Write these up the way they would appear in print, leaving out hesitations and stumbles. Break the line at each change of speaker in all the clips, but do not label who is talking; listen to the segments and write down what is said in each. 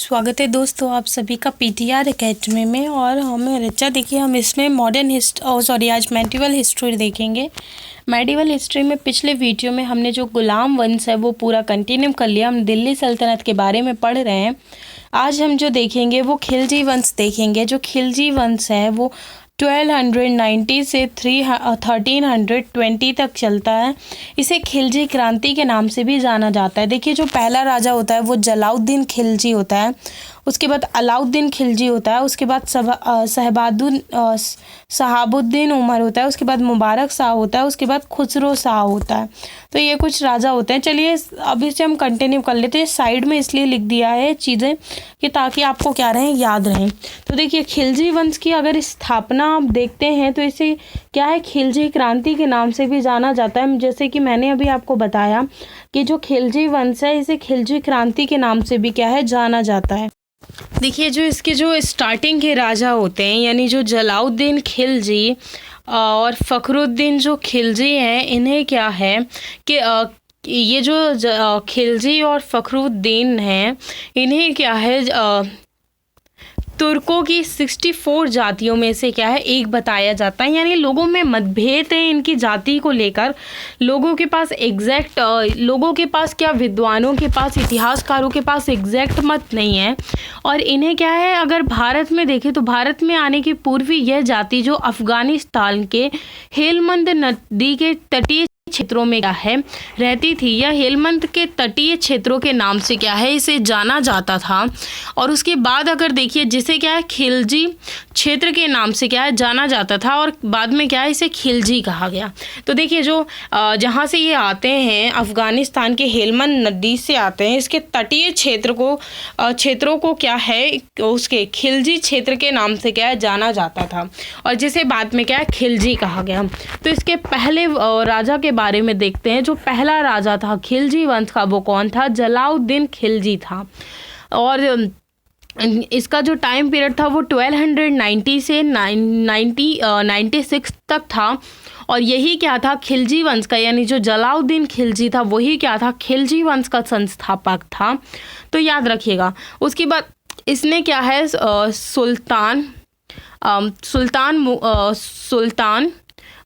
स्वागत है दोस्तों आप सभी का पीटीआर एकेडमी में। और हमें ऋचा देखिए, हम इसमें आज मेडिवल हिस्ट्री देखेंगे। मेडिवल हिस्ट्री में पिछले वीडियो में हमने जो गुलाम वंश है वो पूरा कंटिन्यू कर लिया। हम दिल्ली सल्तनत के बारे में पढ़ रहे हैं। आज हम जो देखेंगे वो खिलजी वंश देखेंगे। जो खिलजी वंश है वो 1290 से 1320 तक चलता है। इसे खिलजी क्रांति के नाम से भी जाना जाता है। देखिए, जो पहला राजा होता है वो जलाउद्दीन खिलजी होता है, उसके बाद अलाउद्दीन खिलजी होता है, उसके बाद शहाबुद्दीन उमर होता है, उसके बाद मुबारक शाह होता है, उसके बाद खुसरो शाह होता है। तो ये कुछ राजा होते हैं। चलिए अभी से हम कंटिन्यू कर लेते हैं। साइड में इसलिए लिख दिया है चीज़ें कि ताकि आपको क्या रहें, याद रहें। तो देखिए, खिलजी वंश की अगर स्थापना आप देखते हैं तो इसे क्या है, खिलजी क्रांति के नाम से भी जाना जाता है। जैसे कि मैंने अभी आपको बताया कि जो खिलजी वंश है इसे खिलजी क्रांति के नाम से भी क्या है, जाना जाता है। देखिए, जो इसके जो स्टार्टिंग के राजा होते हैं यानी जो जलाउद्दीन खिलजी और फ़खरुद्दीन जो खिलजी हैं, इन्हें क्या है कि ये जो खिलजी और फ़खरुद्दीन हैं, इन्हें क्या है तुर्कों की 64 जातियों में से क्या है एक बताया जाता है। यानी लोगों में मतभेद है इनकी जाति को लेकर। लोगों के पास क्या विद्वानों के पास, इतिहासकारों के पास एग्जैक्ट मत नहीं है। और इन्हें क्या है, अगर भारत में देखें तो भारत में आने के पूर्व यह जाति जो अफगानिस्तान के हेलमंद नदी के तटीय क्षेत्रों में क्या है रहती थी, या हेलमंद के तटीय क्षेत्रों के नाम से क्या है इसे जाना जाता था। और उसके बाद अगर देखिए, जिसे क्या है खिलजी क्षेत्र के नाम से क्या है जाना जाता था, और बाद में क्या है इसे खिलजी कहा गया। तो देखिए, जो जहाँ से ये आते हैं अफगानिस्तान के हेलमंद नदी से आते हैं, इसके तटीय क्षेत्रों को क्या है उसके खिलजी क्षेत्र के नाम से क्या है जाना जाता था, और जिसे बाद में क्या है खिलजी कहा गया। तो इसके पहले राजा के बारे में देखते हैं। जो पहला राजा था खिलजी वंश का वो कौन था, जलाउद्दीन खिलजी था। और इसका जो टाइम पीरियड था वो 1290 से 96 तक था। और यही क्या था खिलजी वंश का, यानी जो जलाउद्दीन खिलजी था वही क्या था खिलजी वंश का संस्थापक था। तो याद रखिएगा। उसके बाद इसने क्या है सुल्तान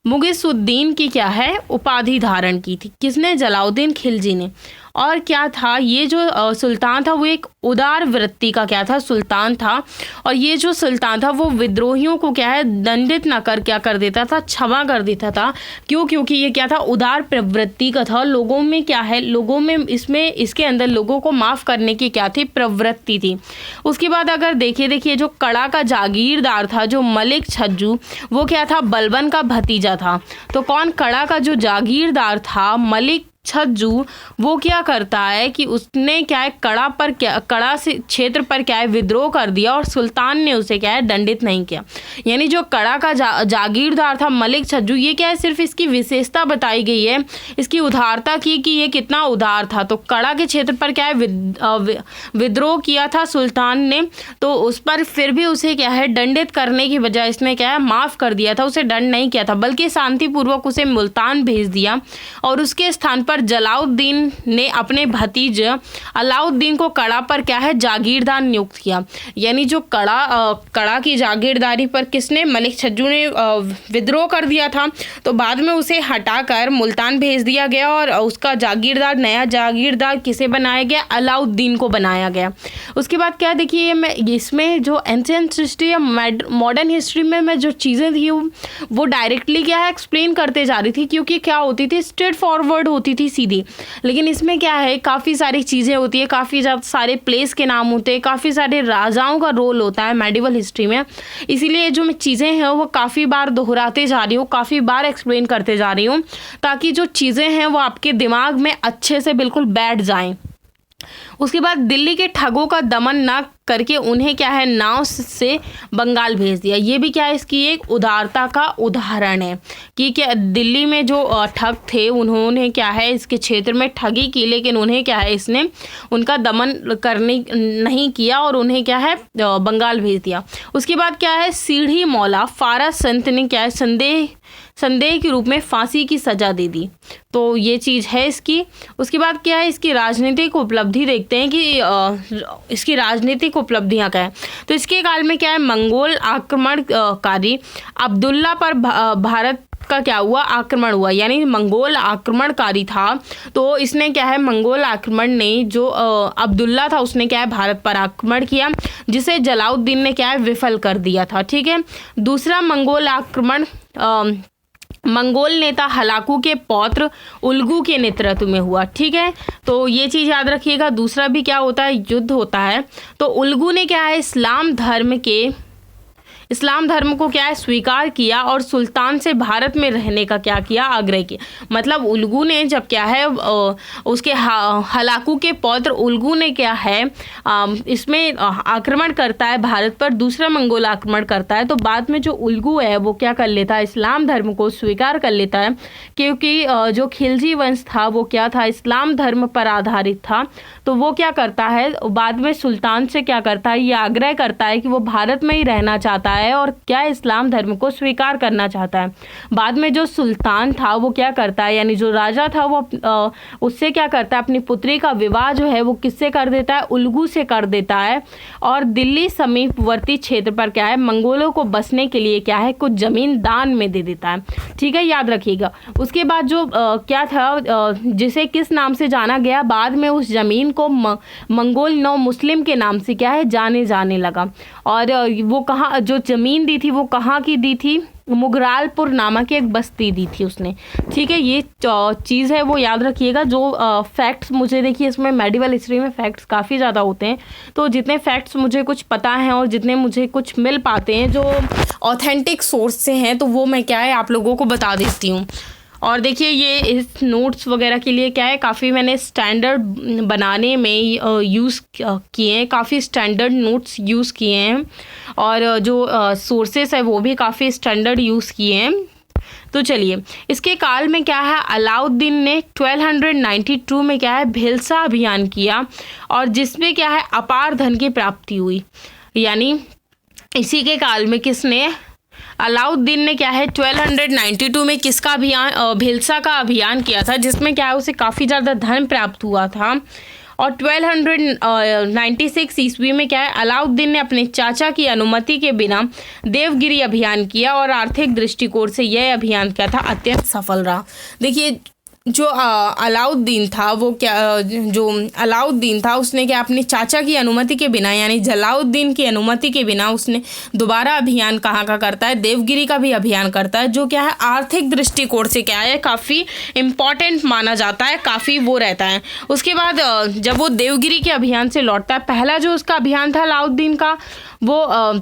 मुगिसुद्दीन की क्या है उपाधि धारण की थी। किसने, जलाउद्दीन खिलजी ने। और क्या था, ये जो सुल्तान था वो एक उदार वृत्ति का क्या था सुल्तान था। और ये जो सुल्तान था वो विद्रोहियों को क्या है दंडित ना कर क्या कर देता था, क्षमा कर देता था। क्यों? क्योंकि ये क्या था उदार प्रवृत्ति का था। लोगों में क्या है, लोगों में इसके अंदर लोगों को माफ़ करने की क्या थी, प्रवृत्ति थी। उसके बाद अगर देखिए जो कड़ा का जागीरदार था जो मलिक छज्जू, वो क्या था बलबन का भतीजा था। तो कौन, कड़ा का जो जागीरदार था मलिक छज्जू, वो क्या करता है कि उसने क्या है कड़ा से क्षेत्र पर क्या है विद्रोह कर दिया, और सुल्तान ने उसे क्या है दंडित नहीं किया। यानी जो कड़ा का जागीरदार था मलिक छज्जू, ये क्या है सिर्फ इसकी विशेषता बताई गई है, इसकी उदारता की कि ये कितना उदार था। तो कड़ा के क्षेत्र पर क्या है विद्रोह किया था सुल्तान ने, तो उस पर फिर भी उसे क्या है दंडित करने की बजाय इसने क्या है माफ़ कर दिया था, उसे दंड नहीं किया था, बल्कि शांतिपूर्वक उसे मुल्तान भेज दिया। और उसके स्थान पर जलाउद्दीन ने अपने भतीजे अलाउद्दीन को कड़ा पर क्या है जागीरदार नियुक्त किया। यानी जो कड़ा की जागीरदारी पर किसने, मलिक छज्जू ने विद्रोह कर दिया था, तो बाद में उसे हटाकर मुल्तान भेज दिया गया, और उसका नया जागीरदार किसे बनाया गया, अलाउद्दीन को बनाया गया। उसके बाद क्या देखिए, मैं इसमें जो एंशिएंट हिस्ट्री या मॉडर्न हिस्ट्री में मैं जो चीज़ें थी वो डायरेक्टली क्या है एक्सप्लेन करते जा रही थी, क्योंकि क्या होती थी स्ट्रेट फॉरवर्ड होती थी सीधी। लेकिन इसमें क्या है काफ़ी सारी चीज़ें होती है, काफ़ी सारे प्लेस के नाम होते हैं, काफ़ी सारे राजाओं का रोल होता है मेडिवल हिस्ट्री में। इसीलिए जो मैं चीज़ें हैं वो काफ़ी बार दोहराते जा रही हूँ, काफ़ी बार एक्सप्लेन करते जा रही हूँ, ताकि जो चीज़ें हैं वो आपके दिमाग में अच्छे से बिल्कुल बैठ जाएं। उसके बाद दिल्ली के ठगों का दमन न करके उन्हें क्या है नाव से बंगाल भेज दिया। ये भी क्या है इसकी एक उदारता का उदाहरण है कि क्या दिल्ली में जो ठग थे उन्होंने क्या है इसके क्षेत्र में ठगी की, लेकिन उन्हें क्या है इसने उनका दमन करने नहीं किया और उन्हें क्या है बंगाल भेज दिया। उसके बाद क्या है सीढ़ी मौला फारस संत ने क्या है संदेह के रूप में फांसी की सजा दे दी। तो ये चीज़ है इसकी। उसके बाद क्या है इसकी राजनीतिक उपलब्धि देखते देखते हैं कि इसकी राजनीतिक उपलब्धियां क्या है। तो इसके काल में क्या है, मंगोल आक्रमणकारी अब्दुल्ला पर भारत का क्या हुआ, आक्रमण हुआ। यानी मंगोल आक्रमणकारी था, तो इसने क्या है, मंगोल आक्रमण ने जो अब्दुल्ला था उसने क्या है, भारत पर आक्रमण किया, जिसे जलाउद्दीन ने क्या है, विफल कर दिया था। ठीक है। दूसरा मंगोल आक्रमण मंगोल नेता हलाकू के पौत्र उल्गू के नेतृत्व में हुआ। ठीक है, तो ये चीज़ याद रखिएगा। दूसरा भी क्या होता है, युद्ध होता है। तो उल्गू ने क्या है, इस्लाम धर्म को क्या है, स्वीकार किया और सुल्तान से भारत में रहने का क्या किया, आग्रह किया। मतलब उल्गू ने जब क्या है, उसके हलाकू के पौत्र उल्गू ने क्या है, इसमें आक्रमण करता है भारत पर, दूसरा मंगोल आक्रमण करता है। तो बाद में जो उल्गू है वो क्या कर लेता है, इस्लाम धर्म को स्वीकार कर लेता है, क्योंकि जो खिलजी वंश था वो क्या था, इस्लाम धर्म पर आधारित था। तो वो क्या करता है, बाद में सुल्तान से क्या करता है, ये आग्रह करता है कि वो भारत में ही रहना चाहता है और क्या इस्लाम धर्म को स्वीकार करना चाहता है। बाद में जो सुल्तान था वो क्या करता है, यानी जो राजा था वो उससे क्या करता है, अपनी पुत्री का विवाह जो है वो किससे कर देता है, उल्गू से कर देता है। और दिल्ली समीपवर्ती क्षेत्र पर क्या है, मंगोलों को बसने के लिए क्या है, कुछ जमीन दान में दे देता है। ठीक है, याद रखिएगा। उसके बाद जो क्या था, जिसे किस नाम से जाना गया, बाद में उस जमीन को मंगोल नौ मुस्लिम के नाम से क्या है, जाने लगा। और वो कहाँ जो ज़मीन दी थी वो कहाँ की दी थी, मुगरालपुर नामक एक बस्ती दी थी उसने। ठीक है, ये चीज़ है वो याद रखिएगा। जो फैक्ट्स मुझे, देखिए इसमें मेडिवल हिस्ट्री में फैक्ट्स काफ़ी ज़्यादा होते हैं, तो जितने फैक्ट्स मुझे कुछ पता हैं और जितने मुझे कुछ मिल पाते हैं जो ऑथेंटिक सोर्स से हैं, तो वो मैं क्या है आप लोगों को बता देती हूँ। और देखिए ये इस नोट्स वगैरह के लिए क्या है, काफ़ी मैंने स्टैंडर्ड बनाने में यूज़ किए हैं, काफ़ी स्टैंडर्ड नोट्स यूज़ किए हैं, और जो सोर्सेस है वो भी काफ़ी स्टैंडर्ड यूज़ किए हैं। तो चलिए, इसके काल में क्या है, अलाउद्दीन ने 1292 में क्या है, भिलसा अभियान किया, और जिसमें क्या है, अपार धन की प्राप्ति हुई। यानी इसी के काल में किसने, अलाउद्दीन ने क्या है, 1292 में किसका अभियान, भिलसा का अभियान किया था, जिसमें क्या है उसे काफ़ी ज़्यादा धन प्राप्त हुआ था। और 1296 ईस्वी में क्या है, अलाउद्दीन ने अपने चाचा की अनुमति के बिना देवगिरी अभियान किया, और आर्थिक दृष्टिकोण से यह अभियान क्या था, अत्यंत सफल रहा। देखिए जो अलाउद्दीन था वो क्या, जो अलाउद्दीन था उसने क्या, अपने चाचा की अनुमति के बिना, यानी जलाउद्दीन की अनुमति के बिना उसने दोबारा अभियान कहाँ का करता है, देवगिरी का भी अभियान करता है, जो क्या है आर्थिक दृष्टिकोण से क्या है, काफ़ी इम्पॉर्टेंट माना जाता है, काफ़ी वो रहता है। उसके बाद जब वो देवगिरी के अभियान से लौटता है, पहला जो उसका अभियान था अलाउद्दीन का, वो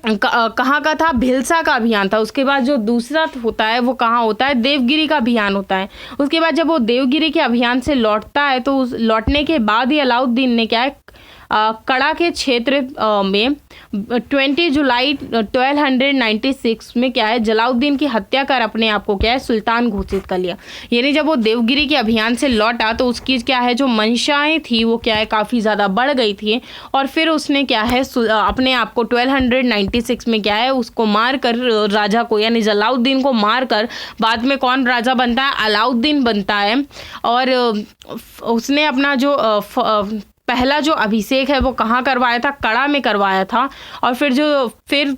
कहाँ का था, भिलसा का अभियान था। उसके बाद जो दूसरा होता है वो कहाँ होता है, देवगिरी का अभियान होता है। उसके बाद जब वो देवगिरी के अभियान से लौटता है, तो उस लौटने के बाद ही अलाउद्दीन ने क्या है, कड़ा के क्षेत्र में 20 जुलाई 1296 में क्या है, जलाउद्दीन की हत्या कर अपने आप को क्या है, सुल्तान घोषित कर लिया। यानी जब वो देवगिरी के अभियान से लौटा तो उसकी क्या है, जो मंशाएं थी वो क्या है, काफ़ी ज़्यादा बढ़ गई थी, और फिर उसने क्या है, अपने आप को 1296 में क्या है, उसको मार कर राजा को, यानी जलाउद्दीन को मार कर बाद में कौन राजा बनता है, अलाउद्दीन बनता है। और उसने अपना जो पहला जो अभिषेक है वो कहाँ करवाया था, कड़ा में करवाया था। और फिर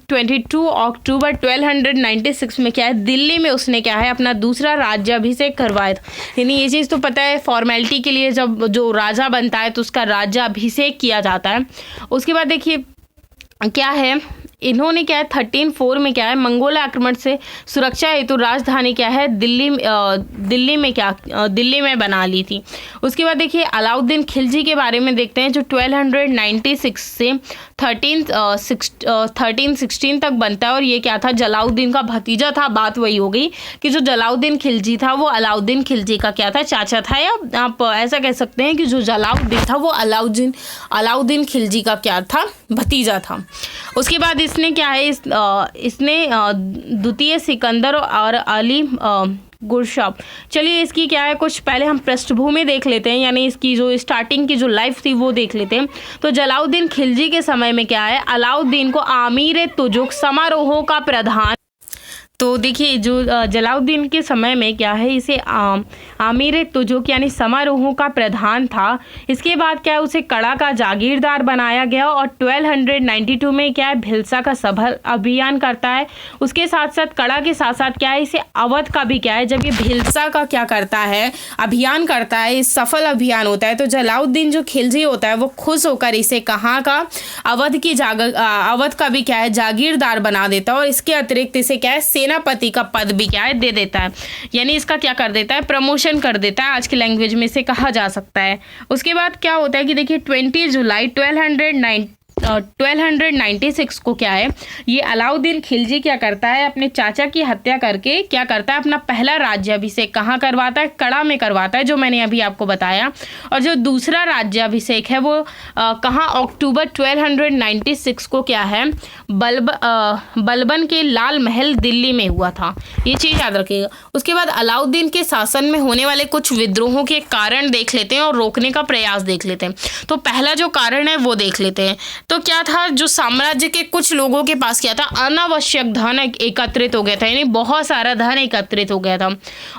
22 अक्टूबर 1296 में क्या है, दिल्ली में उसने क्या है, अपना दूसरा राज्याभिषेक करवाया था। यानी ये चीज़ तो पता है, फॉर्मेलिटी के लिए जब जो राजा बनता है तो उसका राज्याभिषेक किया जाता है। उसके बाद देखिए क्या है, इन्होंने क्या है 1304 में क्या है, मंगोल आक्रमण से सुरक्षा हेतु राजधानी क्या है, दिल्ली में बना ली थी। उसके बाद देखिए अलाउद्दीन खिलजी के बारे में देखते हैं, जो 1296 से 1316 तक बनता है, और ये क्या था, जलाउद्दीन का भतीजा था। बात वही हो गई कि जो जलाउद्दीन खिलजी था वो अलाउद्दीन खिलजी का क्या था, चाचा था, या आप ऐसा कह सकते हैं कि जो जलाउद्दीन था वो अलाउद्दीन खिलजी का क्या था, भतीजा था। उसके बाद इसने क्या है, इसने द्वितीय सिकंदर और अली गुरशाब, चलिए इसकी क्या है, कुछ पहले हम पृष्ठभूमि देख लेते हैं, यानी इसकी जो स्टार्टिंग की जो लाइफ थी वो देख लेते हैं। तो जलाउद्दीन खिलजी के समय में क्या है, अलाउद्दीन को आमीर तुजुक समारोहों का प्रधान तो देखिए जो जलालुद्दीन के समय में क्या है, इसे आमिर तुजुक यानी समारोहों का प्रधान था। इसके बाद क्या है, उसे कड़ा का जागीरदार बनाया गया और 1292 में क्या है, भिलसा का सफल अभियान करता है। उसके साथ साथ कड़ा के साथ साथ क्या है, इसे अवध का भी क्या है, जब ये भिलसा का क्या करता है, अभियान करता है, इस सफल अभियान होता है, तो जलालुद्दीन जो खिलजी होता है वो खुश होकर इसे कहाँ का, अवध का भी क्या है, जागीरदार बना देता है और इसके अतिरिक्त इसे क्या है, सेनापति का पद भी क्या है, दे देता है। यानी इसका क्या कर देता है, प्रमोशन कर देता है, आज की लैंग्वेज में इसे कहा जा सकता है। उसके बाद क्या होता है कि देखिए 20 जुलाई 1296 को क्या है, ये अलाउद्दीन खिलजी क्या करता है, अपने चाचा की हत्या करके क्या करता है, अपना पहला राज्याभिषेक कहाँ करवाता है, कड़ा में करवाता है, जो मैंने अभी आपको बताया। और जो दूसरा राज्याभिषेक है वो कहाँ, अक्टूबर 1296 को क्या है, बलबन के लाल महल दिल्ली में हुआ था। ये चीज़ याद रखिएगा। उसके बाद अलाउद्दीन के शासन में होने वाले कुछ विद्रोहों के कारण देख लेते हैं और रोकने का प्रयास देख लेते हैं। तो पहला जो कारण है वो देख लेते हैं। तो क्या था, जो साम्राज्य के कुछ लोगों के पास क्या था, अनावश्यक धन एकत्रित हो गया था, यानी बहुत सारा धन एकत्रित हो गया था।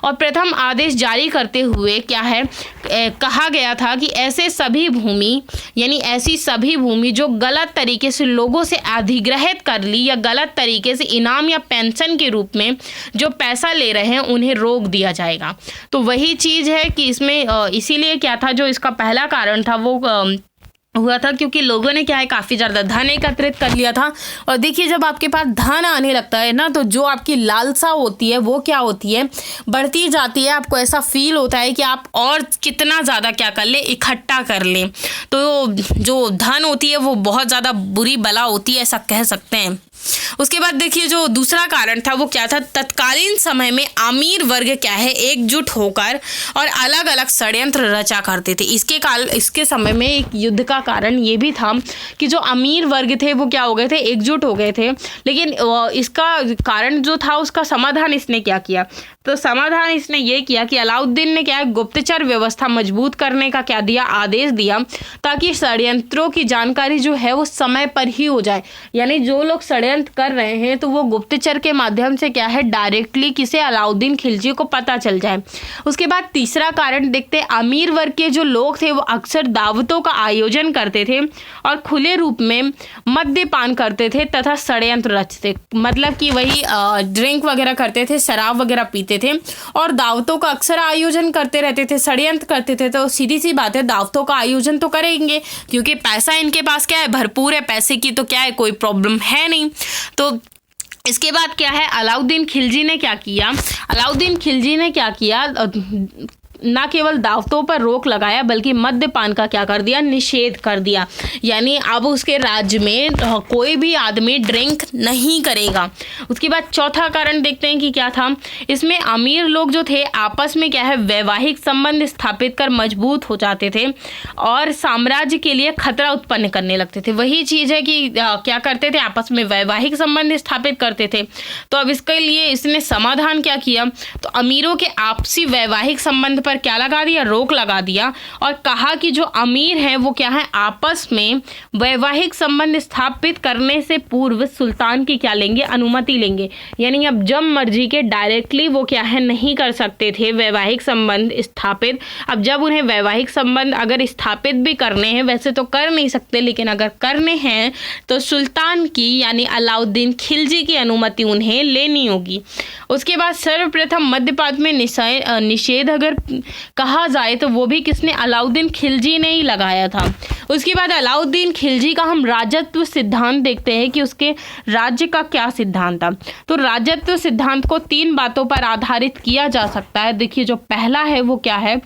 और प्रथम आदेश जारी करते हुए क्या है, कहा गया था कि ऐसे सभी भूमि, यानी ऐसी सभी भूमि जो गलत तरीके से लोगों से अधिग्रहित कर ली या गलत तरीके से इनाम या पेंशन के रूप में जो पैसा ले रहे हैं, उन्हें रोक दिया जाएगा। तो वही चीज़ है कि इसमें इसीलिए क्या था, जो इसका पहला कारण था वो हुआ था क्योंकि लोगों ने क्या है, काफ़ी ज़्यादा धन एकत्रित कर लिया था। और देखिए जब आपके पास धन आने लगता है ना, तो जो आपकी लालसा होती है वो क्या होती है, बढ़ती जाती है। आपको ऐसा फील होता है कि आप और कितना ज़्यादा क्या कर लें, इकट्ठा कर लें। तो जो धन होती है वो बहुत ज़्यादा बुरी बला होती है, ऐसा कह सकते हैं। उसके बाद देखिए जो दूसरा कारण था वो क्या था, तत्कालीन समय में अमीर वर्ग क्या है, एकजुट होकर और अलग अलग षड्यंत्र रचा करते थे। इसके समय में एक युद्ध का कारण ये भी था कि जो अमीर वर्ग थे वो क्या हो गए थे, एकजुट हो गए थे। लेकिन इसका कारण जो था उसका समाधान इसने क्या किया, तो समाधान इसने ये किया कि अलाउद्दीन ने क्या है, गुप्तचर व्यवस्था मजबूत करने का क्या दिया, आदेश दिया, ताकि षड्यंत्रों की जानकारी जो है वो समय पर ही हो जाए। यानी जो लोग षड्यंत्र कर रहे हैं तो वो गुप्तचर के माध्यम से क्या है, डायरेक्टली किसे, अलाउद्दीन खिलजी को पता चल जाए। उसके बाद तीसरा कारण देखते हैं, अमीर वर्ग के जो लोग थे वो अक्सर दावतों का आयोजन करते थे और खुले रूप में मद्यपान करते थे तथा षड्यंत्र रचते, मतलब कि वही ड्रिंक वगैरह करते थे, शराब वगैरह पीते थे और दावतों का अक्सर आयोजन करते रहते थे, षड्यंत्र करते थे। तो सीधी सी बात है, दावतों का आयोजन तो करेंगे क्योंकि पैसा इनके पास क्या है, भरपूर है, पैसे की तो क्या है, कोई प्रॉब्लम है नहीं। तो इसके बाद क्या है, अलाउद्दीन खिलजी ने क्या किया, ना केवल दावतों पर रोक लगाया बल्कि मद्यपान का क्या कर दिया, निषेध कर दिया। यानी अब उसके राज्य में कोई भी आदमी ड्रिंक नहीं करेगा। उसके बाद चौथा कारण देखते हैं कि क्या था, इसमें अमीर लोग जो थे आपस में क्या है, वैवाहिक संबंध स्थापित कर मजबूत हो जाते थे और साम्राज्य के लिए खतरा उत्पन्न करने लगते थे। वही चीज़ है कि क्या करते थे, आपस में वैवाहिक संबंध स्थापित करते थे। तो अब इसके लिए इसने समाधान क्या किया, तो अमीरों के आपसी वैवाहिक संबंध पर क्या लगा दिया, रोक लगा दिया और कहा कि जो अमीर हैं वो क्या है, आपस में वैवाहिक संबंध स्थापित करने से पूर्व सुल्तान की क्या लेंगे, अनुमति लेंगे। यानी अब जब मर्जी के डायरेक्टली वो क्या है, नहीं कर सकते थे वैवाहिक संबंध स्थापित। अब जब उन्हें वैवाहिक संबंध अगर स्थापित भी करने हैं, वैसे तो कर नहीं सकते, लेकिन अगर करने हैं तो सुल्तान की यानी अलाउद्दीन खिलजी की अनुमति उन्हें लेनी होगी। उसके बाद सर्वप्रथम मद्यपान में निषेध अगर कहा जाए तो वो भी किसने, अलाउद्दीन खिलजी ने ही लगाया था। उसके बाद अलाउद्दीन खिलजी का हम राजत्व सिद्धांत देखते हैं कि उसके राज्य का क्या सिद्धांत था। तो राजत्व सिद्धांत को 3 बातों पर आधारित किया जा सकता है। देखिए जो पहला है वो क्या है,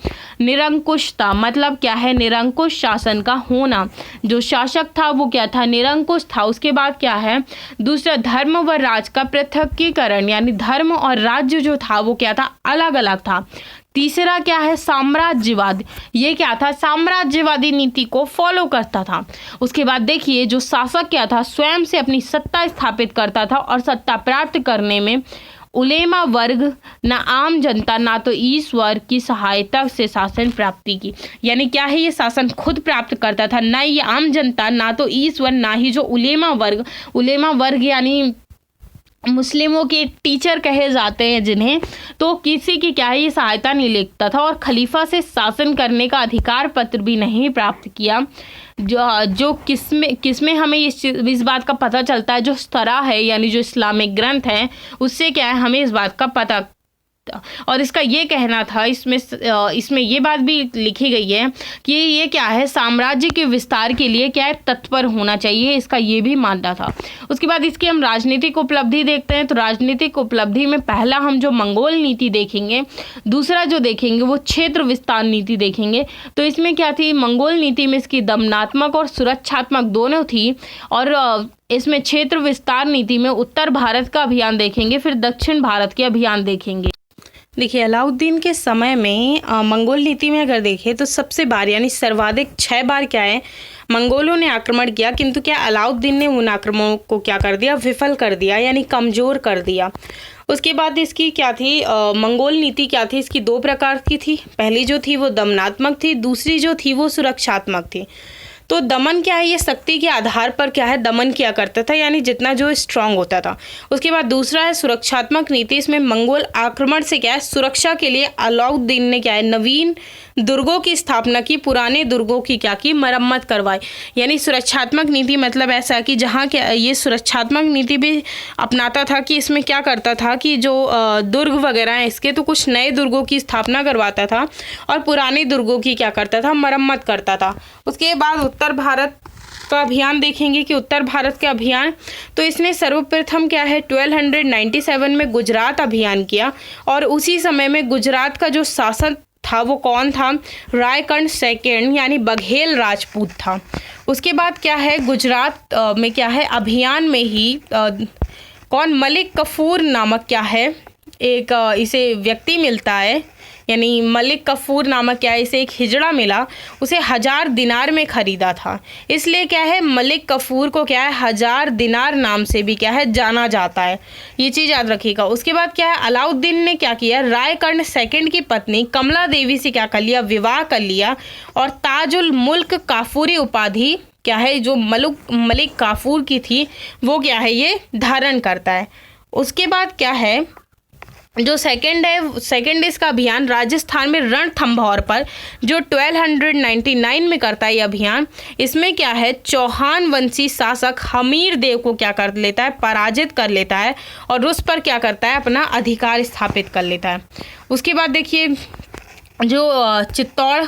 निरंकुशता, मतलब क्या है, निरंकुश शासन का होना। जो शासक था वो क्या था, निरंकुश था। उसके बाद क्या है, दूसरा धर्म व राज का पृथकीकरण, यानी धर्म और राज्य जो था वो क्या था, अलग अलग था। तीसरा क्या है, साम्राज्यवाद, ये क्या था, साम्राज्यवादी नीति को फॉलो करता था। उसके बाद देखिए जो शासक क्या था, स्वयं से अपनी सत्ता स्थापित करता था और सत्ता प्राप्त करने में उलेमा वर्ग ना आम जनता ना तो ईश्वर की सहायता से शासन प्राप्ति की। यानी क्या है, ये शासन खुद प्राप्त करता था, ना ये आम जनता, ना तो ईश्वर, ना ही जो उलेमा वर्ग यानी मुस्लिमों के टीचर कहे जाते हैं जिन्हें, तो किसी की क्या है ये सहायता नहीं लेता था और खलीफा से शासन करने का अधिकार पत्र भी नहीं प्राप्त किया। जो किसमें हमें इस बात का पता चलता है, जो सरा है यानी जो इस्लामिक ग्रंथ है उससे क्या है हमें इस बात का पता। और इसका ये कहना था, इसमें ये बात भी लिखी गई है कि ये क्या है साम्राज्य के विस्तार के लिए क्या है तत्पर होना चाहिए, इसका ये भी मानना था। उसके बाद इसकी हम राजनीतिक उपलब्धि देखते हैं। तो राजनीतिक उपलब्धि में पहला हम जो मंगोल नीति देखेंगे, दूसरा जो देखेंगे वो क्षेत्र विस्तार नीति देखेंगे। तो इसमें क्या थी, मंगोल नीति में इसकी दमनात्मक और सुरक्षात्मक दोनों थी, और इसमें क्षेत्र विस्तार नीति में उत्तर भारत का अभियान देखेंगे, फिर दक्षिण भारत के अभियान देखेंगे। देखिए अलाउद्दीन के समय में मंगोल नीति में अगर देखें तो सबसे बार यानी सर्वाधिक 6 बार क्या है मंगोलों ने आक्रमण किया, किंतु क्या अलाउद्दीन ने उन आक्रमणों को क्या कर दिया, विफल कर दिया यानी कमज़ोर कर दिया। उसके बाद इसकी क्या थी, मंगोल नीति क्या थी, इसकी 2 प्रकार की थी। पहली जो थी वो दमनात्मक थी, दूसरी जो थी वो सुरक्षात्मक थी। तो दमन क्या है, ये शक्ति के आधार पर क्या है दमन किया करता था, यानी जितना जो स्ट्रांग होता था। उसके बाद दूसरा है सुरक्षात्मक नीति। इसमें मंगोल आक्रमण से क्या है सुरक्षा के लिए अलाउद्दीन ने क्या है नवीन दुर्गों की स्थापना की, पुराने दुर्गों की क्या की मरम्मत करवाई। यानी सुरक्षात्मक नीति मतलब ऐसा कि जहाँ क्या ये सुरक्षात्मक नीति भी अपनाता था कि इसमें क्या करता था कि जो दुर्ग वगैरह हैं इसके, तो कुछ नए दुर्गों की स्थापना करवाता था और पुराने दुर्गों की क्या करता था मरम्मत करता था। उसके बाद उत्तर भारत का अभियान देखेंगे कि उत्तर भारत के अभियान, तो इसने सर्वप्रथम क्या है 1297 में गुजरात अभियान किया, और उसी समय में गुजरात का जो शासक था वो कौन था, रायकर्ण सेकंड यानी बघेल राजपूत था। उसके बाद क्या है गुजरात में क्या है अभियान में ही कौन मलिक कफूर नामक क्या है एक इसे व्यक्ति मिलता है, यानी मलिक कफूर नामक क्या है इसे एक हिजड़ा मिला, उसे 1000 दिनार में खरीदा था, इसलिए क्या है मलिक कफूर को क्या है 1000 दिनार नाम से भी क्या है जाना जाता है, ये चीज़ याद रखिएगा। उसके बाद क्या है अलाउद्दीन ने क्या किया, रायकर्ण सेकंड की पत्नी कमला देवी से क्या कर लिया, विवाह कर लिया, और ताजुल मुल्क काफूरी उपाधि क्या है जो मलिक काफूर की थी वो क्या है ये धारण करता है। उसके बाद क्या है जो सेकंड इसका अभियान राजस्थान में रणथंभौर पर जो 1299 में करता है ये अभियान। इसमें क्या है चौहान वंशी शासक हमीर देव को क्या कर लेता है, पराजित कर लेता है, और उस पर क्या करता है अपना अधिकार स्थापित कर लेता है। उसके बाद देखिए जो चित्तौड़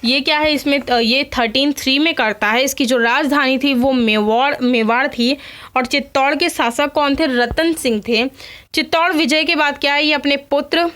ये क्या है, इसमें ये 1303 में करता है। इसकी जो राजधानी थी वो मेवाड़ थी, और चित्तौड़ के शासक कौन थे, रतन सिंह थे। चित्तौड़ विजय के बाद क्या है ये अपने पुत्र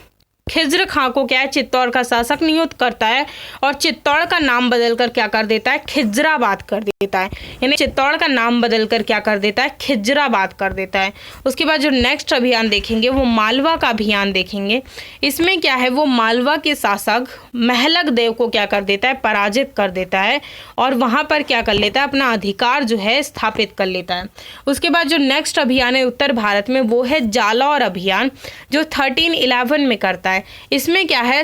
खिज्र खां को क्या है चित्तौड़ का शासक नियुक्त करता है, और चित्तौड़ का नाम बदलकर क्या कर देता है, खिजराबाद कर देता है, यानी चित्तौड़ का नाम बदलकर क्या कर देता है, खिजराबाद कर देता है। उसके बाद जो नेक्स्ट अभियान देखेंगे वो मालवा का अभियान देखेंगे। इसमें क्या है वो मालवा के शासक महलक देव को क्या कर देता है, पराजित कर देता है, और वहाँ पर क्या कर लेता है अपना अधिकार जो है स्थापित कर लेता है। उसके बाद जो नेक्स्ट अभियान है उत्तर भारत में वो है जालौर अभियान, जो 1311 में करता है। इसमें क्या है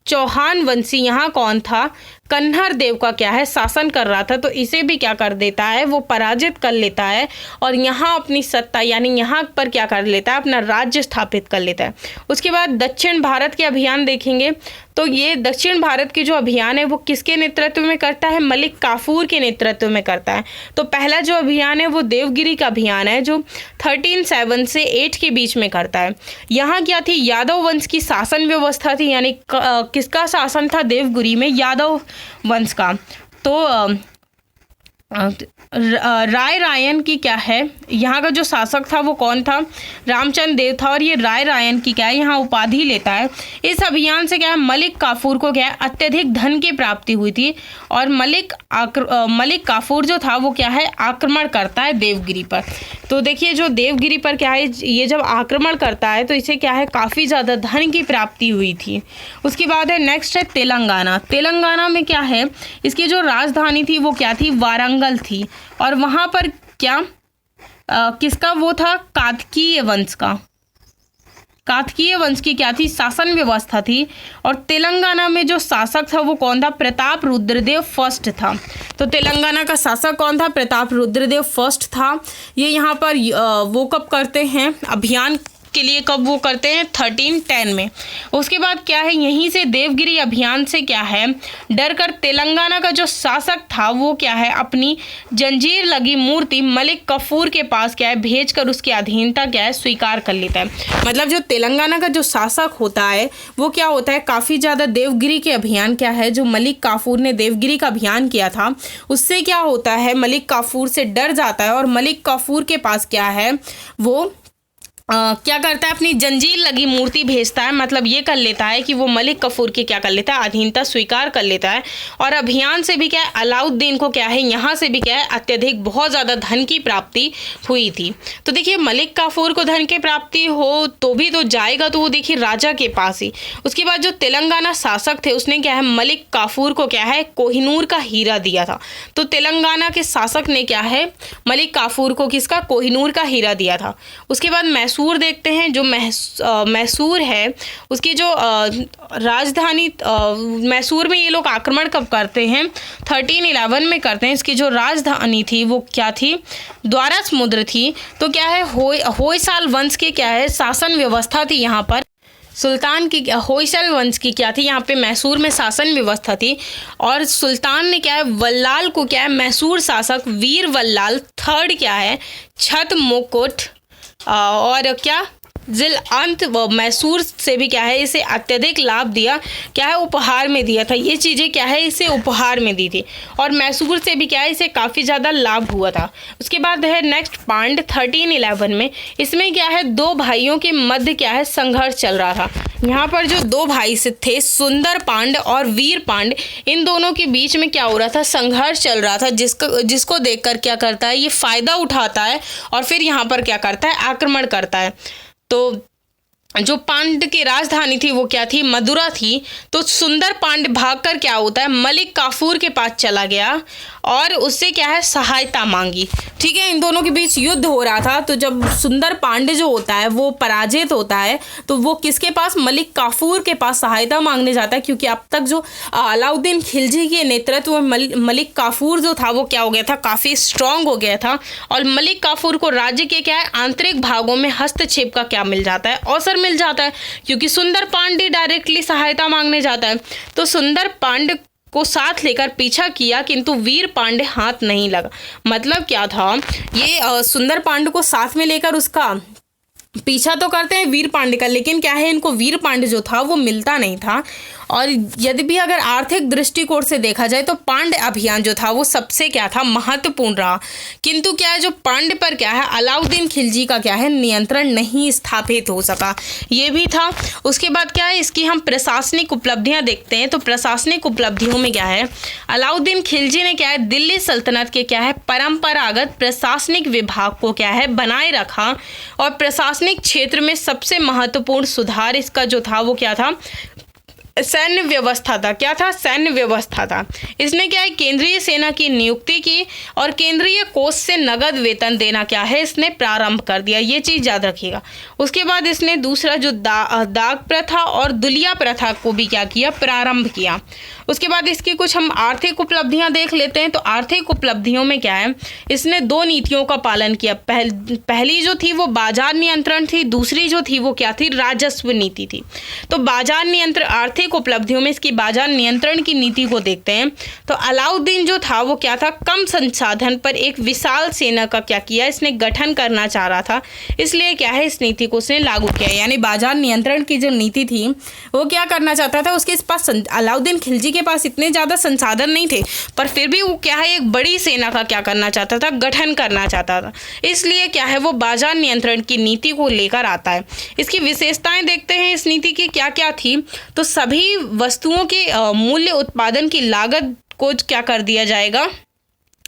चौहान वंशी यहाँ कौन था, कन्हर देव का क्या है शासन कर रहा था, तो इसे भी क्या कर देता है वो पराजित कर लेता है, और यहाँ अपनी सत्ता यानी यहाँ पर क्या कर लेता है अपना राज्य स्थापित कर लेता है। उसके बाद दक्षिण भारत के अभियान देखेंगे। तो ये दक्षिण भारत के जो अभियान है वो किसके नेतृत्व में करता है, मलिक काफूर के नेतृत्व में करता है। तो पहला जो अभियान है वो देवगिरी का अभियान है, जो 1307 से 8 के बीच में करता है। यहाँ क्या थी, यादव वंश की शासन व्यवस्था थी, यानी किसका शासन था, देवगिरी में यादव वंश का। तो राय रायन की क्या है यहाँ का जो शासक था वो कौन था, रामचंद्र देव था, और ये राय रायन की क्या है यहाँ उपाधि लेता है। इस अभियान से क्या है मलिक काफूर को क्या है अत्यधिक धन की प्राप्ति हुई थी, और मलिक काफूर जो था वो क्या है आक्रमण करता है देवगिरी पर। तो देखिए जो देवगिरी पर क्या है ये जब आक्रमण करता है तो इसे क्या है काफ़ी ज़्यादा धन की प्राप्ति हुई थी। उसके बाद है नेक्स्ट है तेलंगाना में क्या है इसकी जो राजधानी थी वो क्या थी, वारंगल थी, और वहाँ पर क्या किसका वो था, कातकीय वंश का। कात्कीय वंश की क्या थी, शासन व्यवस्था थी। और तेलंगाना में जो शासक था वो कौन था, प्रताप रुद्रदेव फर्स्ट था। तो तेलंगाना का शासक कौन था, प्रताप रुद्रदेव फर्स्ट था। ये यहाँ पर वो कब करते हैं, अभियान के लिए कब वो करते हैं, 1310 में। उसके बाद क्या है, यहीं से देवगिरी अभियान से क्या है, डर कर तेलंगाना का जो शासक था वो क्या है, अपनी जंजीर लगी मूर्ति मलिक काफूर के पास क्या है भेजकर उसकी अधीनता क्या है स्वीकार कर लेता है। मतलब जो तेलंगाना का जो शासक होता है वो क्या होता है, काफ़ी ज़्यादा देवगिरी के अभियान क्या है, जो मलिक काफूर ने देवगिरी का अभियान किया था उससे क्या होता है, मलिक काफूर से डर जाता है और मलिक काफूर के पास क्या है वो क्या करता है, अपनी जंजीर लगी मूर्ति भेजता है। मतलब ये कर लेता है कि वो मलिक काफूर की क्या कर लेता है, अधीनता स्वीकार कर लेता है। और अभियान से भी क्या है, अलाउद्दीन को क्या है, यहाँ से भी क्या है, अत्यधिक बहुत ज़्यादा धन की प्राप्ति हुई थी। तो देखिए मलिक काफूर को धन की प्राप्ति हो तो भी तो जाएगा, तो वो देखिए राजा के पास ही। उसके बाद जो तेलंगाना शासक थे उसने क्या है, मलिक काफूर को क्या है, कोहिनूर का हीरा दिया था। तो तेलंगाना के शासक ने क्या है, मलिक काफूर को किसका, कोहिनूर का हीरा दिया था। उसके बाद मैसूर देखते हैं, जो मैसूर है उसकी जो राजधानी, मैसूर में ये लोग आक्रमण कब करते हैं, 1311 में करते हैं। इसकी जो राजधानी थी वो क्या थी, द्वारा समुद्र थी। तो क्या है, होयसाल वंश की क्या है, शासन व्यवस्था थी यहाँ पर। सुल्तान की होयसल वंश की क्या थी, यहाँ पे मैसूर में शासन व्यवस्था थी। और सुल्तान ने क्या है, वल्लाल को क्या है, मैसूर शासक वीर वल्लाल थर्ड क्या है, छत मुकुट और क्या जिल अंत मैसूर से भी क्या है, इसे अत्यधिक लाभ दिया, क्या है, उपहार में दिया था। ये चीज़ें क्या है, इसे उपहार में दी थी। और मैसूर से भी क्या है, इसे काफ़ी ज़्यादा लाभ हुआ था। उसके बाद है नेक्स्ट पांड 1311 में। इसमें क्या है, दो भाइयों के मध्य क्या है, संघर्ष चल रहा था। यहाँ पर जो दो भाई से थे, सुंदर पांड और वीर पांड, इन दोनों के बीच में क्या हो रहा था, संघर्ष चल रहा था। जिसको देखकर क्या करता है, ये फ़ायदा उठाता है और फिर यहाँ पर क्या करता है, आक्रमण करता है। तो जो पांड की राजधानी थी वो क्या थी, मदुरा थी। तो सुंदर पांड भागकर क्या होता है, मलिक काफूर के पास चला गया और उससे क्या है, सहायता मांगी। ठीक है, इन दोनों के बीच युद्ध हो रहा था। तो जब सुंदर पांड जो होता है वो पराजित होता है तो वो किसके पास, मलिक काफूर के पास सहायता मांगने जाता है। क्योंकि अब तक जो अलाउद्दीन खिलजी के नेतृत्व में मलिक काफूर जो था वो क्या हो गया था, काफ़ी स्ट्रांग हो गया था। और मलिक काफूर को राज्य के क्या है, आंतरिक भागों में हस्तक्षेप का क्या मिल जाता है, अवसर मिल जाता है। क्योंकि सुंदर पांडे डायरेक्टली सहायता मांगने जाता है। तो सुंदर पांडे को साथ लेकर पीछा किया, किंतु वीर पांडे हाथ नहीं लगा। मतलब क्या था, ये सुंदर पांडे को साथ में लेकर उसका पीछा तो करते हैं वीर पांडे का, लेकिन क्या है, इनको वीर पांडे जो था वो मिलता नहीं था। और यदि भी अगर आर्थिक दृष्टिकोण से देखा जाए तो पांड्य अभियान जो था वो सबसे क्या था, महत्वपूर्ण रहा। किंतु क्या है, जो पांड्य पर क्या है, अलाउद्दीन खिलजी का क्या है, नियंत्रण नहीं स्थापित हो सका, ये भी था। उसके बाद क्या है, इसकी हम प्रशासनिक उपलब्धियां देखते हैं। तो प्रशासनिक उपलब्धियों में क्या है, अलाउद्दीन खिलजी ने क्या है, दिल्ली सल्तनत के क्या है, परंपरागत प्रशासनिक विभाग को क्या है, बनाए रखा। और प्रशासनिक क्षेत्र में सबसे महत्वपूर्ण सुधार इसका जो था वो क्या था, सैन्य व्यवस्था था। क्या था, सैन्य व्यवस्था था। इसने क्या है, केंद्रीय सेना की नियुक्ति की और केंद्रीय कोष से नगद वेतन देना क्या है, इसने प्रारंभ कर दिया। ये चीज़ याद रखिएगा। उसके बाद इसने दूसरा जो दाग प्रथा और दुलिया प्रथा को भी क्या किया, प्रारंभ किया। उसके बाद इसकी कुछ हम आर्थिक उपलब्धियां देख लेते हैं। तो आर्थिक उपलब्धियों में क्या है, इसने दो नीतियों का पालन किया। पहली जो थी वो बाजार नियंत्रण थी, दूसरी जो थी वो क्या थी, राजस्व नीति थी। तो बाजार नियंत्रण, आर्थिक उपलब्धियों में इसकी बाजार नियंत्रण की नीति को देखते हैं। तो अलाउद्दीन जो था वो क्या था, कम संसाधन पर एक विशाल सेना का क्या किया, इसने गठन करना चाह रहा था। इसलिए क्या है, इस नीति को उसने लागू किया। यानी बाजार नियंत्रण की जो नीति थी वो क्या करना चाहता था, उसके पास अलाउद्दीन खिलजी के पास इतने ज़्यादा संसाधन नहीं थे, पर फिर भी वो क्या है, एक बड़ी सेना का क्या करना चाहता था, गठन करना चाहता था। इसलिए क्या है, वो बाजार नियंत्रण की नीति को लेकर आता है। इसकी विशेषताएं देखते हैं इस नीति की क्या क्या थी। तो सभी वस्तुओं के मूल्य उत्पादन की लागत को क्या कर दिया जाएगा,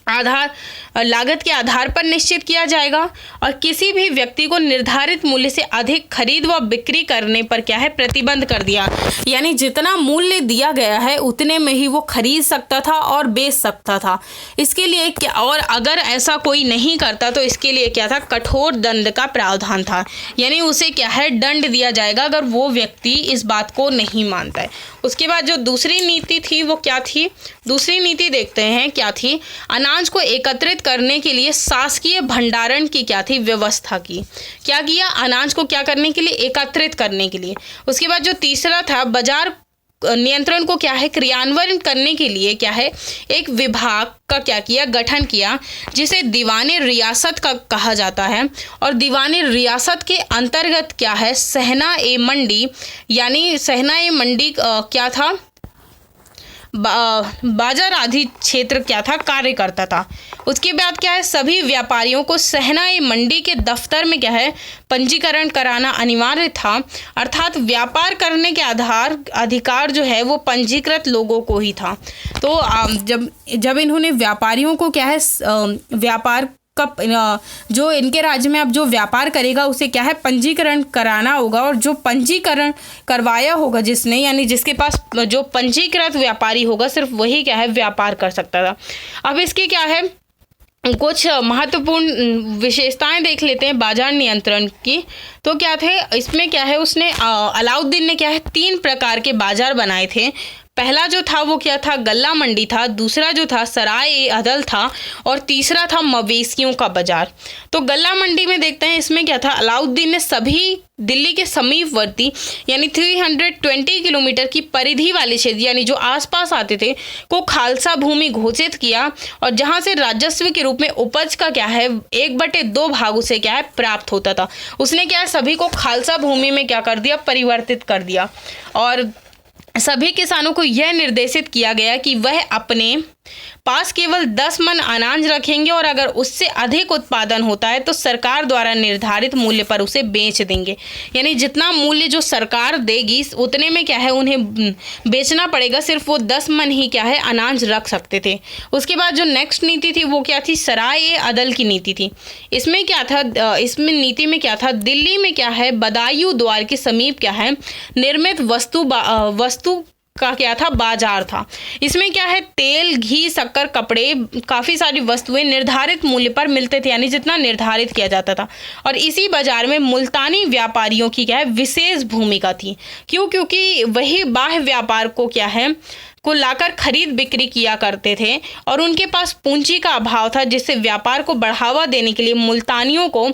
लागत के आधार पर निश्चित किया जाएगा और किसी भी व्यक्ति को निर्धारित मूल्य से अधिक खरीद व बिक्री करने पर क्या है प्रतिबंध कर दिया। यानी जितना मूल्य दिया गया है उतने में ही वो खरीद सकता था और बेच सकता था। इसके लिए क्या, और अगर ऐसा कोई नहीं करता तो इसके लिए क्या था, कठोर दंड का प्रावधान था। यानी उसे क्या है, दंड दिया जाएगा अगर वो व्यक्ति इस बात को नहीं मानता है। उसके बाद जो दूसरी नीति थी वो क्या थी, दूसरी नीति देखते हैं क्या थी। अनाज को एकत्रित करने के लिए शासकीय भंडारण की क्या थी, व्यवस्था की। क्या किया, अनाज को क्या करने के लिए, एकत्रित करने के लिए। उसके बाद जो तीसरा था, बाजार नियंत्रण को क्या है, क्रियान्वयन करने के लिए क्या है, एक विभाग का क्या किया, गठन किया, जिसे दीवाने रियासत का कहा जाता है। और दीवाने रियासत के अंतर्गत क्या है, सहना ए मंडी, यानी सहना ए मंडी क्या था, बाजार आदि क्षेत्र क्या था, कार्य करता था। उसके बाद क्या है, सभी व्यापारियों को सहना ए मंडी के दफ्तर में क्या है, पंजीकरण कराना अनिवार्य था। अर्थात व्यापार करने के अधिकार जो है वो पंजीकृत लोगों को ही था। तो जब इन्होंने व्यापारियों को क्या है, व्यापार का जो इनके राज्य में अब जो व्यापार करेगा उसे क्या है, पंजीकरण कराना होगा। और जो पंजीकरण करवाया होगा जिसने, यानी जिसके पास जो पंजीकृत व्यापारी होगा सिर्फ वही क्या है, व्यापार कर सकता था। अब इसके क्या है, कुछ महत्वपूर्ण विशेषताएं देख लेते हैं बाजार नियंत्रण की। तो क्या थे इसमें, क्या है, उसने अलाउद्दीन ने क्या है, 3 प्रकार के बाजार बनाए थे। पहला जो था वो क्या था, गल्ला मंडी था। दूसरा जो था सराय ए अदल था और तीसरा था मवेशियों का बाजार। तो गल्ला मंडी में देखते हैं इसमें क्या था, अलाउद्दीन ने सभी दिल्ली के समीपवर्ती यानी 320 किलोमीटर की परिधि वाले क्षेत्र, यानी जो आसपास आते थे, को खालसा भूमि घोषित किया और जहां से राजस्व के रूप में उपज का क्या है, 1/2 भाग उसे क्या है, प्राप्त होता था। उसने क्या है, सभी को खालसा भूमि में क्या कर दिया, परिवर्तित कर दिया। और सभी किसानों को यह निर्देशित किया गया कि वह अपने पास केवल 10 मन अनाज रखेंगे और अगर उससे अधिक उत्पादन होता है तो सरकार द्वारा निर्धारित मूल्य पर उसे बेच देंगे। यानी जितना मूल्य जो सरकार देगी उतने में क्या है, उन्हें बेचना पड़ेगा। सिर्फ वो 10 मन ही क्या है, अनाज रख सकते थे। उसके बाद जो नेक्स्ट नीति थी वो क्या थी, सराय ए अदल की नीति थी। इसमें क्या था, इसमें नीति में क्या था, दिल्ली में क्या है, बदायूं द्वार के समीप क्या है, निर्मित वस्तु का क्या था, बाजार था। इसमें क्या है, तेल, घी, शक्कर, कपड़े, काफ़ी सारी वस्तुएं निर्धारित मूल्य पर मिलते थे, यानी जितना निर्धारित किया जाता था। और इसी बाजार में मुल्तानी व्यापारियों की क्या है, विशेष भूमिका थी। क्यों, क्योंकि वही बाह्य व्यापार को क्या है, को लाकर खरीद बिक्री किया करते थे और उनके पास पूंजी का अभाव था, जिससे व्यापार को बढ़ावा देने के लिए मुल्तानियों को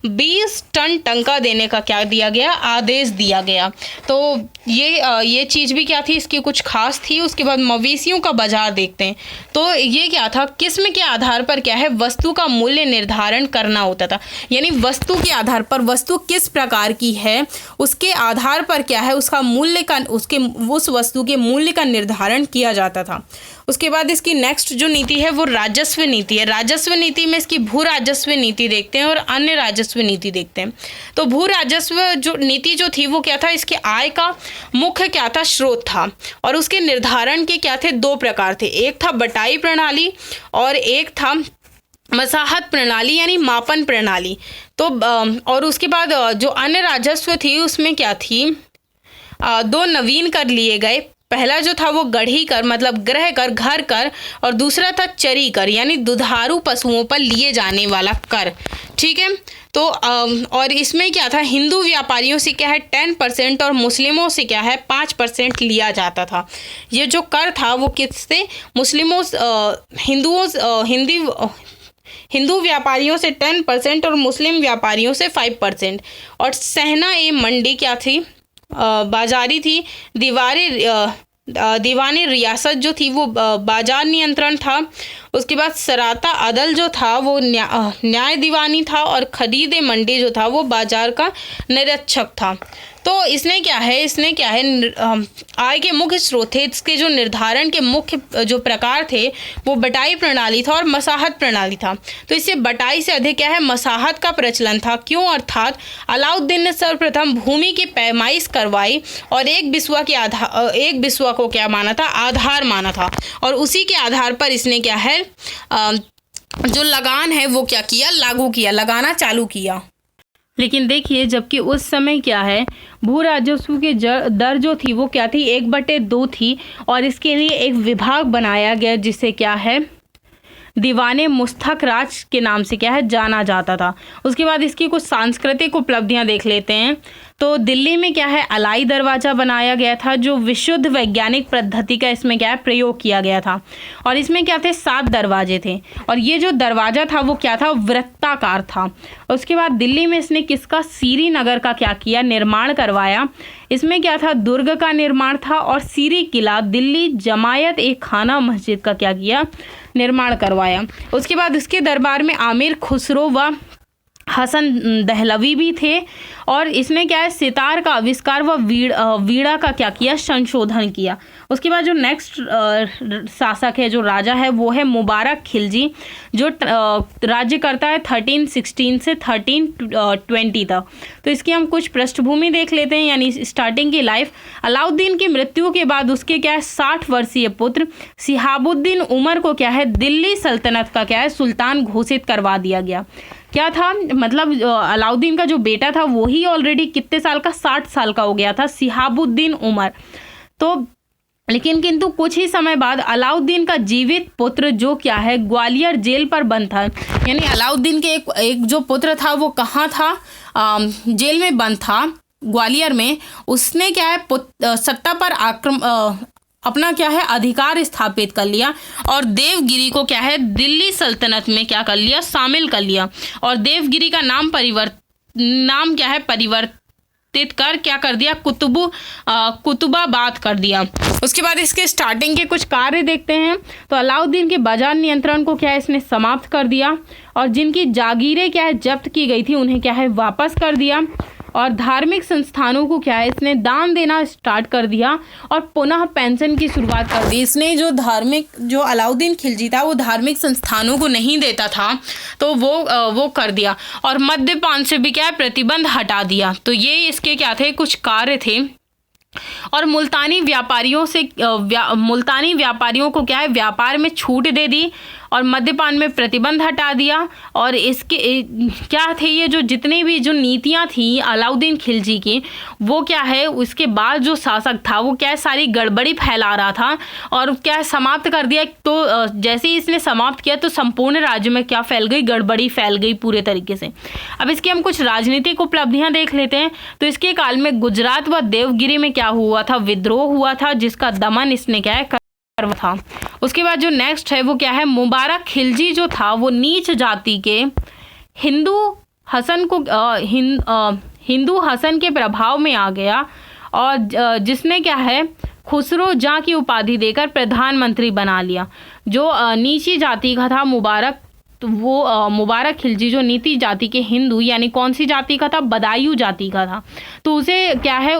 20 टन टंका देने का क्या दिया गया, आदेश दिया गया। तो ये चीज़ भी क्या थी, इसकी कुछ खास थी। उसके बाद मवेशियों का बाजार देखते हैं। तो ये क्या था, किस्म के आधार पर क्या है, वस्तु का मूल्य निर्धारण करना होता था। यानी वस्तु के आधार पर, वस्तु किस प्रकार की है उसके आधार पर क्या है, उसका मूल्य का, उस वस्तु के मूल्य का निर्धारण किया जाता था। उसके बाद इसकी नेक्स्ट जो नीति है वो राजस्व नीति है। राजस्व नीति में इसकी भू राजस्व नीति देखते हैं और अन्य राजस्व नीति देखते हैं। तो भू राजस्व जो नीति जो थी वो क्या था, इसके आय का मुख्य क्या था, स्रोत था। और उसके निर्धारण के क्या थे, 2 प्रकार थे। एक था बटाई प्रणाली और एक था मसाहत प्रणाली, यानी मापन प्रणाली। तो और उसके बाद जो अन्य राजस्व थी उसमें क्या थी, 2 नवीन कर लिए गए। पहला जो था वो गढ़ी कर, मतलब गृह कर, घर कर, और दूसरा था चरी कर, यानी दुधारू पशुओं पर लिए जाने वाला कर। ठीक है। तो और इसमें क्या था, हिंदू व्यापारियों से क्या है 10% और मुस्लिमों से क्या है 5% लिया जाता था। ये जो कर था वो किससे, मुस्लिमों, हिंदू व्यापारियों से 10% और मुस्लिम व्यापारियों से 5%। और सहना ए मंडी क्या थी, बाजारी थी। दीवानी रियासत जो थी वो बाजार नियंत्रण था। उसके बाद सराता अदल जो था वो न्याय दीवानी था और खरीदे मंडी जो था वो बाजार का निरीक्षक था। तो इसने क्या है आय के मुख्य स्रोत थे। इसके जो निर्धारण के मुख्य जो प्रकार थे वो बटाई प्रणाली था और मसाहत प्रणाली था। तो इससे बटाई से अधिक क्या है, मसाहत का प्रचलन था। क्यों, अर्थात अलाउद्दीन ने सर्वप्रथम भूमि की पैमाइश करवाई और एक बिस्वा को क्या माना था, आधार माना था। और उसी के आधार पर इसने क्या है जो लगान है वो क्या किया, लागू किया, लगाना चालू किया। लेकिन देखिए, जबकि उस समय क्या है, भू राजस्व की दर जो थी वो क्या थी, 1/2 थी। और इसके लिए एक विभाग बनाया गया जिसे क्या है, दीवाने मुस्तक राज के नाम से क्या है जाना जाता था। उसके बाद इसकी कुछ सांस्कृतिक उपलब्धियां देख लेते हैं। तो दिल्ली में क्या है, अलाई दरवाज़ा बनाया गया था, जो विशुद्ध वैज्ञानिक पद्धति का इसमें क्या है प्रयोग किया गया था। और इसमें क्या थे, 7 दरवाजे थे। और ये जो दरवाज़ा था वो क्या था, वृत्ताकार था। उसके बाद दिल्ली में इसने किसका, सीरी नगर का क्या किया, निर्माण करवाया। इसमें क्या था, दुर्ग का निर्माण था। और सीरी किला, दिल्ली जमायत एक खाना मस्जिद का क्या किया, निर्माण करवाया। उसके बाद उसके दरबार में आमिर खुसरो व हसन दहलवी भी थे। और इसने क्या है, सितार का आविष्कार व वीणा का क्या किया, संशोधन किया। उसके बाद जो नेक्स्ट शासक है, जो राजा है, वो है मुबारक खिलजी, जो राज्य करता है 1316 से 1320 तक। तो इसकी हम कुछ पृष्ठभूमि देख लेते हैं, यानी स्टार्टिंग की लाइफ। अलाउद्दीन की मृत्यु के बाद उसके क्या है, 60 वर्षीय पुत्र सिहाबुद्दीन उमर को क्या है, दिल्ली सल्तनत का क्या है, सुल्तान घोषित करवा दिया गया। क्या था, मतलब अलाउद्दीन का जो बेटा था वो ही ऑलरेडी कितने साल का, 60 साल का हो गया था, सिहाबुद्दीन उमर। तो लेकिन किंतु कुछ ही समय बाद अलाउद्दीन का जीवित पुत्र जो क्या है, ग्वालियर जेल पर बंद था। यानी अलाउद्दीन के एक जो पुत्र था वो कहाँ था, जेल में बंद था, ग्वालियर में। उसने क्या है सत्ता पर अपना क्या है, अधिकार स्थापित कर लिया। और देवगिरी को क्या है, दिल्ली सल्तनत में क्या कर लिया, शामिल कर लिया। और देवगिरी का नाम क्या है, परिवर्तित कर क्या कर दिया, कुतुबाबाद कर दिया। उसके बाद इसके स्टार्टिंग के कुछ कार्य देखते हैं। तो अलाउद्दीन के बाजार नियंत्रण को क्या है, इसने समाप्त कर दिया। और जिनकी जागीरें क्या है, जब्त की गई थी, उन्हें क्या है, वापस कर दिया। और धार्मिक संस्थानों को क्या है, इसने दान देना स्टार्ट कर दिया। और पुनः पेंशन की शुरुआत कर दी इसने। जो अलाउद्दीन खिलजी था वो धार्मिक संस्थानों को नहीं देता था, तो वो कर दिया। और मद्यपान से भी क्या है, प्रतिबंध हटा दिया। तो ये इसके क्या थे, कुछ कार्य थे। और मुल्तानी व्यापारियों को क्या है, व्यापार में छूट दे दी। और मद्यपान में प्रतिबंध हटा दिया। और इसके क्या थे, ये जो जितनी भी जो नीतियां थी अलाउद्दीन खिलजी की, वो क्या है, उसके बाद जो शासक था वो क्या है, सारी गड़बड़ी फैला रहा था। और क्या है, समाप्त कर दिया। तो जैसे ही इसने समाप्त किया तो संपूर्ण राज्य में क्या फैल गई, गड़बड़ी फैल गई पूरे तरीके से। अब इसकी हम कुछ राजनीतिक उपलब्धियां देख लेते हैं। तो इसके काल में गुजरात व देवगिरी में क्या हुआ था, विद्रोह हुआ था, जिसका दमन इसने क्या है था। उसके बाद जो नेक्स्ट है वो क्या है, मुबारक खिलजी जो था वो नीच जाति के हिंदू हसन के प्रभाव में आ गया। और जिसने क्या है, खुसरो जहाँ की उपाधि देकर प्रधानमंत्री बना लिया। जो नीची जाति का था मुबारक, तो वो मुबारक खिलजी जो नीति जाति के हिंदू, यानी कौन सी जाति का था, बदायूं जाति का था। तो उसे क्या है,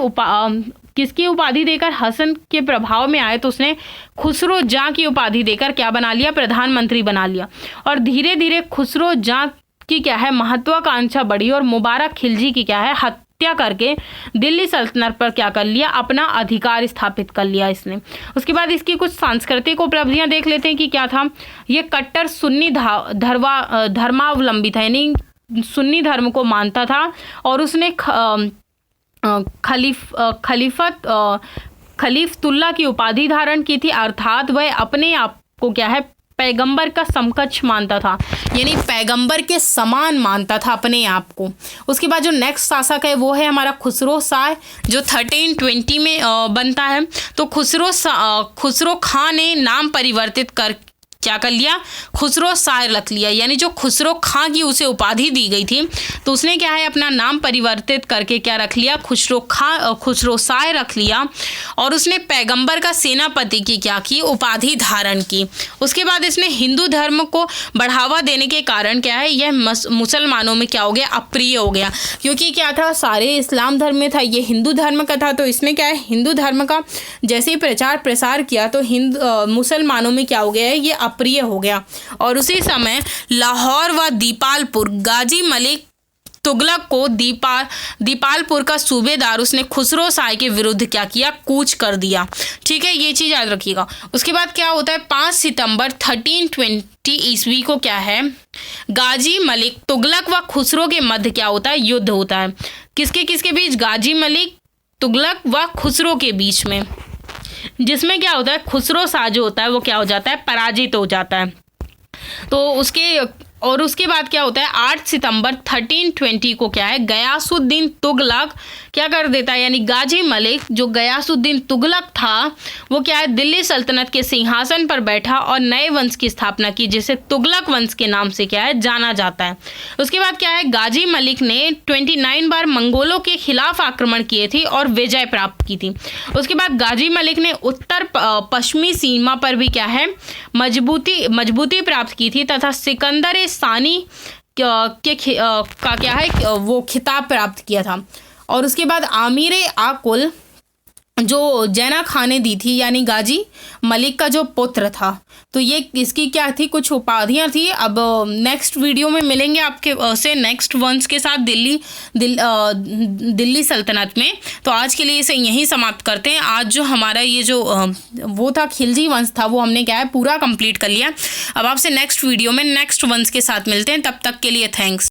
किसकी उपाधि देकर, हसन के प्रभाव में आए तो उसने खुसरो जहाँ की उपाधि देकर क्या बना लिया, प्रधानमंत्री बना लिया। और धीरे धीरे खुसरो जहाँ की क्या है, महत्वाकांक्षा बढ़ी। और मुबारक खिलजी की क्या है, हत्या करके दिल्ली सल्तनत पर क्या कर लिया, अपना अधिकार स्थापित कर लिया इसने। उसके बाद इसकी कुछ सांस्कृतिक उपलब्धियां देख लेते हैं कि क्या था। ये कट्टर सुन्नी धर्मावलंबी था, यानी सुन्नी धर्म को मानता था। और उसने खलीफतुल्ला की उपाधि धारण की थी, अर्थात वह अपने आप को क्या है, पैगंबर का समकक्ष मानता था, यानी पैगंबर के समान मानता था अपने आप को। उसके बाद जो नेक्स्ट शासक है वो है हमारा खुसरो शाह, जो 1320 में बनता है। तो खुसरो खां ने नाम परिवर्तित कर क्या कर लिया, खुसरो शाह रख लिया। यानी जो खुसरो खां की उसे उपाधि दी गई थी, तो उसने क्या है, अपना नाम परिवर्तित करके क्या रख लिया, खुसरो शाह रख लिया। और उसने पैगंबर का सेनापति की क्या की, उपाधि धारण की। उसके बाद इसने हिंदू धर्म को बढ़ावा देने के कारण क्या है, यह मुसलमानों में क्या हो गया, अप्रिय हो गया। क्योंकि क्या था, सारे इस्लाम धर्म में था, ये हिंदू धर्म का था। तो इसने क्या है, हिंदू धर्म का जैसे ही प्रचार प्रसार किया तो मुसलमानों में क्या हो गया है, ये अप्रिय हो गया। और उसी समय लाहौर व दीपालपुर, गाजी मलिक तुगलक को दीपालपुर का सूबेदार उसने खुसरो शाह के विरुद्ध क्या किया, कूच कर दिया। ठीक है, ये चीज़ याद रखिएगा। उसके बाद क्या होता है, 5 सितंबर ईस्वी को क्या है, गाजी मलिक तुगलक व खुसरो के मध्य क्या होता है, युद्ध होता है। किसके किसके बीच, गाजी मलिक तुगलक व खुसरो के बीच में, जिसमें क्या होता है, खुसरो शाह जो होता है वो क्या हो जाता है, पराजित हो जाता है। तो उसके बाद क्या होता है, 8 सितंबर 1320 को क्या है, गयासुद्दीन तुगलक क्या कर देता है, यानी गाजी मलिक जो गयासुद्दीन तुगलक था वो क्या है, दिल्ली सल्तनत के सिंहासन पर बैठा और नए वंश की स्थापना की, जिसे तुगलक वंश के नाम से क्या है, जाना जाता है। उसके बाद क्या है, गाजी मलिक ने 29 बार मंगोलों के खिलाफ आक्रमण किए थे और विजय प्राप्त की थी। उसके बाद गाजी मलिक ने उत्तर पश्चिमी सीमा पर भी क्या है, मजबूती प्राप्त की थी तथा सिकंदर सानी का क्या है, वो खिताब प्राप्त किया था। और उसके बाद आमिर आकुल जो जैना खां ने दी थी, यानी गाजी मलिक का जो पुत्र था। तो ये इसकी क्या थी, कुछ उपाधियां थी। अब नेक्स्ट वीडियो में मिलेंगे आपके से नेक्स्ट वंश के साथ दिल्ली सल्तनत में। तो आज के लिए इसे यहीं समाप्त करते हैं। आज जो हमारा ये जो वो था खिलजी वंश था, वो हमने क्या है पूरा कंप्लीट कर लिया। अब आपसे नेक्स्ट वीडियो में नेक्स्ट वंश के साथ मिलते हैं, तब तक के लिए थैंक्स।